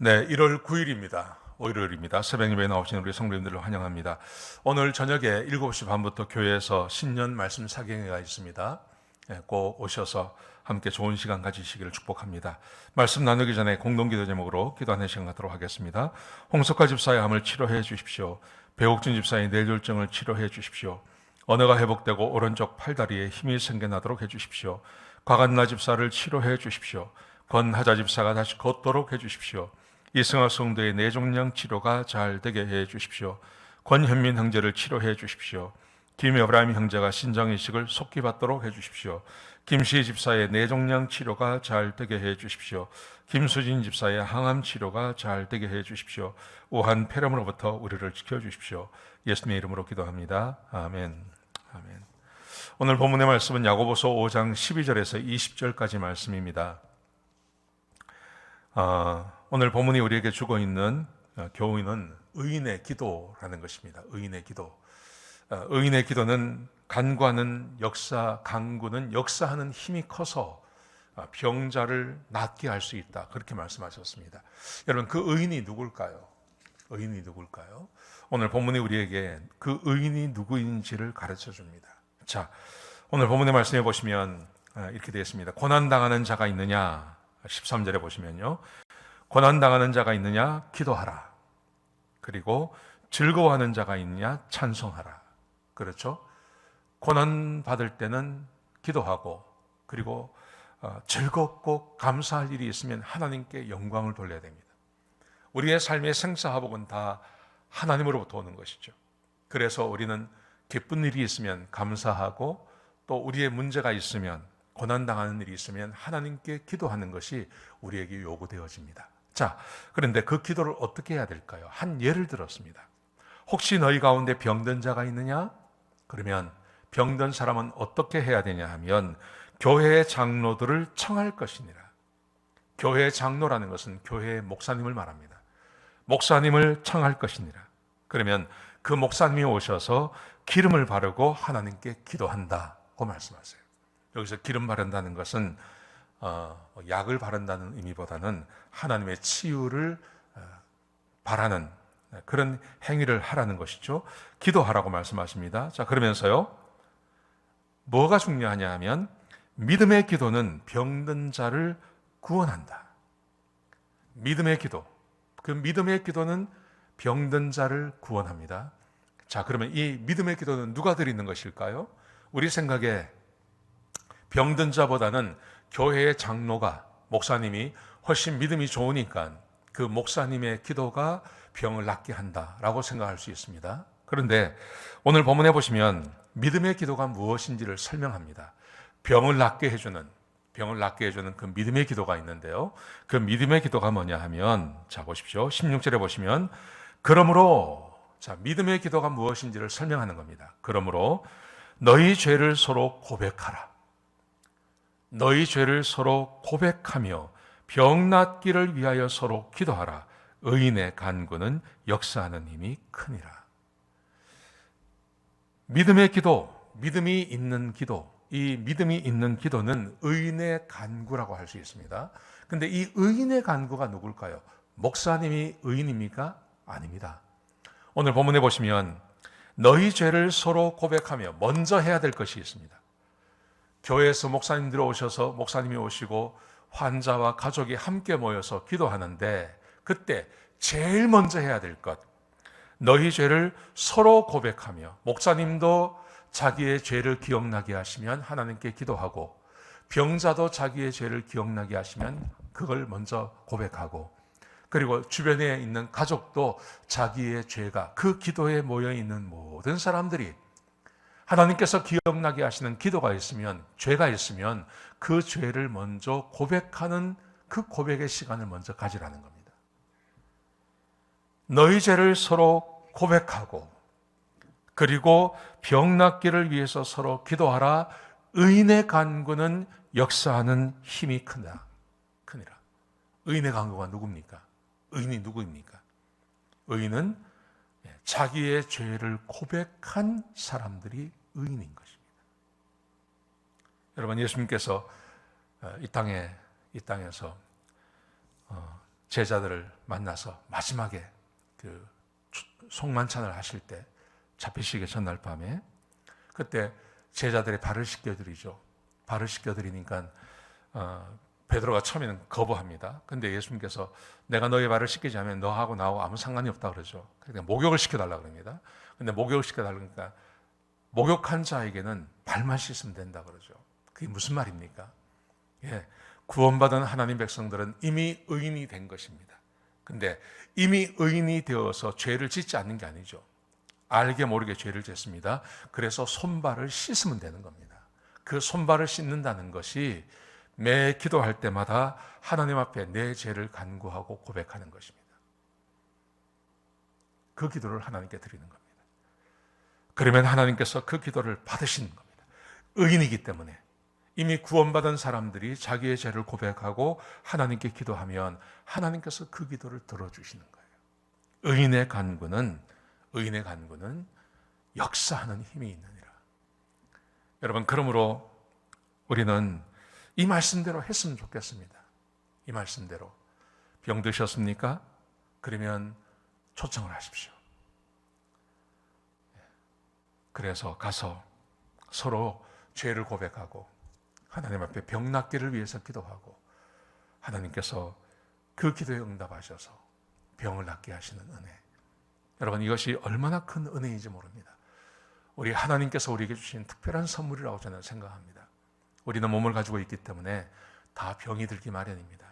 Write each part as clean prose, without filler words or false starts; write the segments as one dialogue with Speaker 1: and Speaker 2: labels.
Speaker 1: 네, 1월 9일입니다. 월요일입니다. 새벽 예배에 나오신 우리 성도님들을 환영합니다. 오늘 저녁에 7시 반부터 교회에서 신년 말씀 사경회가 있습니다. 꼭 오셔서 함께 좋은 시간 가지시기를 축복합니다. 말씀 나누기 전에 공동기도 제목으로 기도하는 시간 갖도록 하겠습니다. 홍석화 집사의 암을 치료해 주십시오. 배옥준 집사의 뇌졸중을 치료해 주십시오. 언어가 회복되고 오른쪽 팔다리에 힘이 생겨나도록 해 주십시오. 곽한나 집사를 치료해 주십시오. 권하자 집사가 다시 걷도록 해 주십시오. 이승학 성도의 뇌종양 치료가 잘 되게 해 주십시오. 권현민 형제를 치료해 주십시오. 김에브라임 형제가 신장이식을 속히 받도록 해 주십시오. 김시희 집사의 뇌종양 치료가 잘 되게 해 주십시오. 김수진 집사의 항암 치료가 잘 되게 해 주십시오. 우한 폐렴으로부터 우리를 지켜 주십시오. 예수님의 이름으로 기도합니다. 아멘. 아멘. 오늘 본문의 말씀은 야고보서 5장 12절에서 20절까지 말씀입니다. 오늘 본문이 우리에게 주고 있는 교훈은 의인의 기도라는 것입니다. 의인의 기도. 의인의 기도는 간구하는 역사, 강구는 역사하는 힘이 커서 병자를 낫게 할 수 있다. 그렇게 말씀하셨습니다. 여러분, 그 의인이 누굴까요? 의인이 누굴까요? 오늘 본문이 우리에게 그 의인이 누구인지를 가르쳐 줍니다. 자, 오늘 본문의 말씀해 보시면 이렇게 되어 있습니다. 고난당하는 자가 있느냐? 13절에 보시면요. 고난당하는 자가 있느냐? 기도하라. 그리고 즐거워하는 자가 있느냐? 찬송하라. 그렇죠? 고난받을 때는 기도하고, 그리고 즐겁고 감사할 일이 있으면 하나님께 영광을 돌려야 됩니다. 우리의 삶의 생사화복은 다 하나님으로부터 오는 것이죠. 그래서 우리는 기쁜 일이 있으면 감사하고, 또 우리의 문제가 있으면, 고난당하는 일이 있으면 하나님께 기도하는 것이 우리에게 요구되어집니다. 자, 그런데 그 기도를 어떻게 해야 될까요? 한 예를 들었습니다. 혹시 너희 가운데 병든 자가 있느냐? 그러면 병든 사람은 어떻게 해야 되냐 하면 교회의 장로들을 청할 것이니라. 교회의 장로라는 것은 교회의 목사님을 말합니다. 목사님을 청할 것이니라. 그러면 그 목사님이 오셔서 기름을 바르고 하나님께 기도한다고 말씀하세요. 여기서 기름 바른다는 것은 약을 바른다는 의미보다는 하나님의 치유를 바라는 그런 행위를 하라는 것이죠. 기도하라고 말씀하십니다. 자, 그러면서요, 뭐가 중요하냐 하면 믿음의 기도는 병든 자를 구원한다. 믿음의 기도. 그 믿음의 기도는 병든 자를 구원합니다. 자, 그러면 이 믿음의 기도는 누가 드리는 것일까요? 우리 생각에 병든 자보다는 교회의 장로가, 목사님이 훨씬 믿음이 좋으니까 그 목사님의 기도가 병을 낫게 한다라고 생각할 수 있습니다. 그런데 오늘 본문에 보시면 믿음의 기도가 무엇인지를 설명합니다. 병을 낫게 해주는 그 믿음의 기도가 있는데요. 그 믿음의 기도가 뭐냐 하면, 자, 보십시오. 16절에 보시면, 그러므로, 자, 믿음의 기도가 무엇인지를 설명하는 겁니다. 그러므로 너희 죄를 서로 고백하라. 너희 죄를 서로 고백하며 병 낫기를 위하여 서로 기도하라. 의인의 간구는 역사하는 힘이 크니라. 믿음의 기도, 믿음이 있는 기도, 이 믿음이 있는 기도는 의인의 간구라고 할 수 있습니다. 그런데 이 의인의 간구가 누굴까요? 목사님이 의인입니까? 아닙니다. 오늘 본문에 보시면 너희 죄를 서로 고백하며 먼저 해야 될 것이 있습니다. 교회에서 목사님들이 오셔서, 목사님이 오시고 환자와 가족이 함께 모여서 기도하는데, 그때 제일 먼저 해야 될 것, 너희 죄를 서로 고백하며, 목사님도 자기의 죄를 기억나게 하시면 하나님께 기도하고, 병자도 자기의 죄를 기억나게 하시면 그걸 먼저 고백하고, 그리고 주변에 있는 가족도 자기의 죄가, 그 기도에 모여 있는 모든 사람들이 하나님께서 기억나게 하시는 기도가 있으면, 죄가 있으면 그 죄를 먼저 고백하는 그 고백의 시간을 먼저 가지라는 겁니다. 너희 죄를 서로 고백하고, 그리고 병 낫기를 위해서 서로 기도하라. 의인의 간구는 역사하는 힘이 크니라. 의인의 간구가 누굽니까? 의인이 누구입니까? 의인은 자기의 죄를 고백한 사람들이 의인인 것입니다. 여러분, 예수님께서 이 땅에서 제자들을 만나서 마지막에 그 송만찬을 하실 때 잡히시기 전날 밤에 그때 제자들의 발을 씻겨드리죠. 발을 씻겨드리니까 베드로가 처음에는 거부합니다. 근데 예수님께서 내가 너의 발을 씻기지 않으면 너하고 나하고 아무 상관이 없다 그러죠. 그러니까 목욕을 시켜달라 그럽니다. 근데 목욕을 시켜달라니까 목욕한 자에게는 발만 씻으면 된다 그러죠. 그게 무슨 말입니까? 예, 구원받은 하나님 백성들은 이미 의인이 된 것입니다. 근데 이미 의인이 되어서 죄를 짓지 않는 게 아니죠. 알게 모르게 죄를 짓습니다. 그래서 손발을 씻으면 되는 겁니다. 그 손발을 씻는다는 것이 매 기도할 때마다 하나님 앞에 내 죄를 간구하고 고백하는 것입니다. 그 기도를 하나님께 드리는 겁니다. 그러면 하나님께서 그 기도를 받으시는 겁니다. 의인이기 때문에 이미 구원받은 사람들이 자기의 죄를 고백하고 하나님께 기도하면 하나님께서 그 기도를 들어주시는 거예요. 의인의 간구는 역사하는 힘이 있느니라. 여러분, 그러므로 우리는 이 말씀대로 했으면 좋겠습니다. 이 말씀대로. 병드셨습니까? 그러면 초청을 하십시오. 그래서 가서 서로 죄를 고백하고 하나님 앞에 병 낫기를 위해서 기도하고 하나님께서 그 기도에 응답하셔서 병을 낫게 하시는 은혜. 여러분, 이것이 얼마나 큰 은혜인지 모릅니다. 우리 하나님께서 우리에게 주신 특별한 선물이라고 저는 생각합니다. 우리는 몸을 가지고 있기 때문에 다 병이 들기 마련입니다.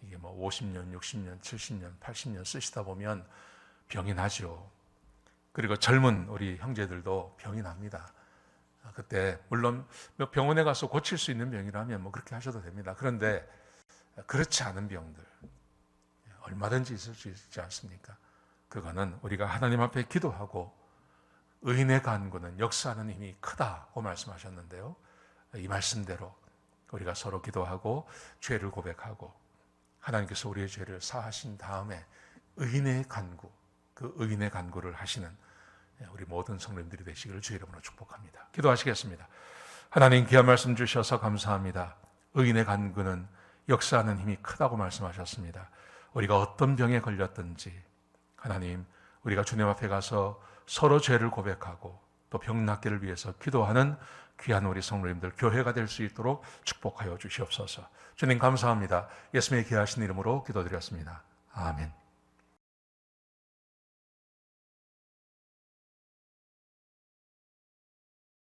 Speaker 1: 이게 뭐 50년, 60년, 70년, 80년 쓰시다 보면 병이 나죠. 그리고 젊은 우리 형제들도 병이 납니다. 그때 물론 병원에 가서 고칠 수 있는 병이라면 뭐 그렇게 하셔도 됩니다. 그런데 그렇지 않은 병들 얼마든지 있을 수 있지 않습니까? 그거는 우리가 하나님 앞에 기도하고 의인의 간구는 역사하는 힘이 크다고 말씀하셨는데요. 이 말씀대로 우리가 서로 기도하고 죄를 고백하고 하나님께서 우리의 죄를 사하신 다음에 의인의 간구, 그 의인의 간구를 하시는 우리 모든 성도님들이 되시기를 주의 이름으로 축복합니다. 기도하시겠습니다. 하나님, 귀한 말씀 주셔서 감사합니다. 의인의 간구는 역사하는 힘이 크다고 말씀하셨습니다. 우리가 어떤 병에 걸렸든지 하나님, 우리가 주님 앞에 가서 서로 죄를 고백하고 또 병 낫기를 위해서 기도하는 귀한 우리 성도님들 교회가 될 수 있도록 축복하여 주시옵소서. 주님 감사합니다. 예수님의 귀하신 이름으로 기도드렸습니다. 아멘.